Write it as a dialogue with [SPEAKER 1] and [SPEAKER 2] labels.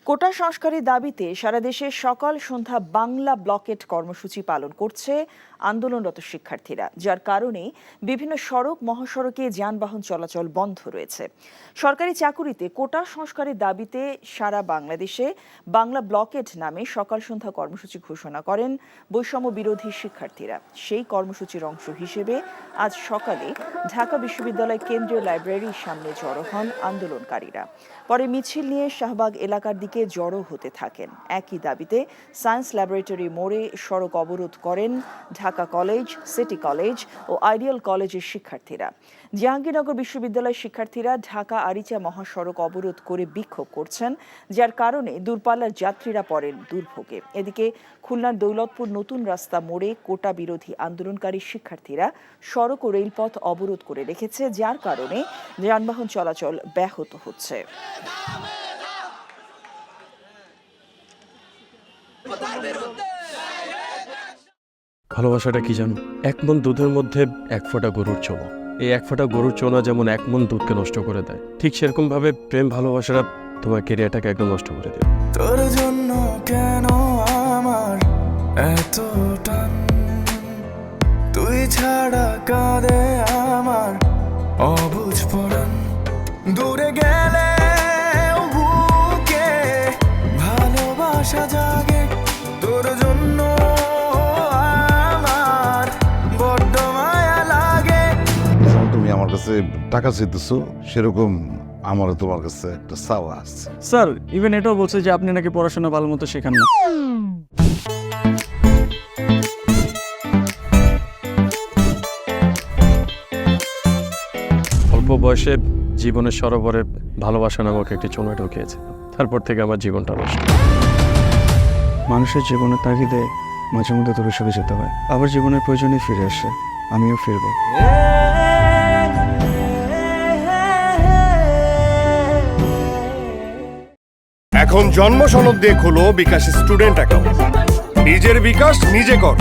[SPEAKER 1] কোটা সংস্কারের দাবিতে সারা দেশে সকাল সন্ধ্যা বাংলা ব্লকেট কর্মসূচি পালন করছে আন্দোলনরত শিক্ষার্থীরা, যার কারণে বিভিন্ন সড়ক মহাসড়কে যানবাহন চলাচল বন্ধ রয়েছে। সরকারি চাকুরিতে কোটা সংস্কারের দাবিতে সারা বাংলাদেশে বাংলা ব্লকেট নামে সকাল সন্ধ্যা কর্মসূচি ঘোষণা করেন বৈষম্য বিরোধী শিক্ষার্থীরা। সেই কর্মসূচির অংশ হিসেবে আজ সকালে ঢাকা বিশ্ববিদ্যালয় কেন্দ্রীয় লাইব্রেরির সামনে জড়ো হন আন্দোলনকারীরা। পরে মিছিল নিয়ে শাহবাগ এলাকার দিকে জড়ো হতে থাকেন। একই দাবিতে সায়েন্স ল্যাবরেটরি মোড়ে সড়ক অবরোধ করেন ঢাকা কলেজ, সিটি কলেজ ও আইডিয়াল কলেজের শিক্ষার্থীরা। জাহাঙ্গীরনগর বিশ্ববিদ্যালয়ের শিক্ষার্থীরা ঢাকা আরিচা মহাসড়ক অবরোধ করে বিক্ষোভ করছেন, যার কারণে দূরপাল্লার যাত্রীরা পড়েন দুর্ভোগে। এদিকে খুলনার দৌলতপুর নতুন রাস্তা মোড়ে কোটা বিরোধী আন্দোলনকারী শিক্ষার্থীরা সড়ক ও রেলপথ অবরোধ করে রেখেছে, যার কারণে যানবাহন চলাচল ব্যাহত হচ্ছে।
[SPEAKER 2] ভালোবাসাটা কি জানো? এক মন দুধের মধ্যে এক ফোঁটা গরুর চোনা। এই এক ফোঁটা গরুর চোনা যেমন এক মন দুধকে নষ্ট করে দেয়, ঠিক সেরকম ভাবে প্রেম ভালোবাসাটা তোমার ক্যারিয়ারটাকে একদম নষ্ট করে দেয়।
[SPEAKER 3] তোর জন্য কেন আমার এত টান, তুই ছাড়া কাঁদে আমার অবুঝ পরাণ। দূরে গেলে বুকে ভালোবাসা জাগে, তোর জন্য আমার বড্ড মায়া লাগে।
[SPEAKER 4] তুমি আমার কাছে টাকা চাইতেছো, সেরকম আমারও তোমার কাছে একটা চাওয়া আছে।
[SPEAKER 5] স্যার ইভেন এটাও বলছে যে আপনি নাকি পড়াশোনা ভালো মতো শেখান না।
[SPEAKER 2] অল্প বয়সে জীবনের সরোবরে ভালোবাসা নামক একটি চোনা ঢুকিয়েছে, তারপর থেকে আমার জীবনটা নষ্ট।
[SPEAKER 5] মানুষের জীবনের তাগিদে মাঝে মধ্যে দূরে সরে যেতে হয়, আবার জীবনের প্রয়োজনে ফিরে আসে। আমিও ফিরবো।
[SPEAKER 6] এখন জন্ম সনদ দিয়ে খোলো বিকাশ স্টুডেন্ট অ্যাকাউন্ট। নিজের বিকাশ নিজে কর।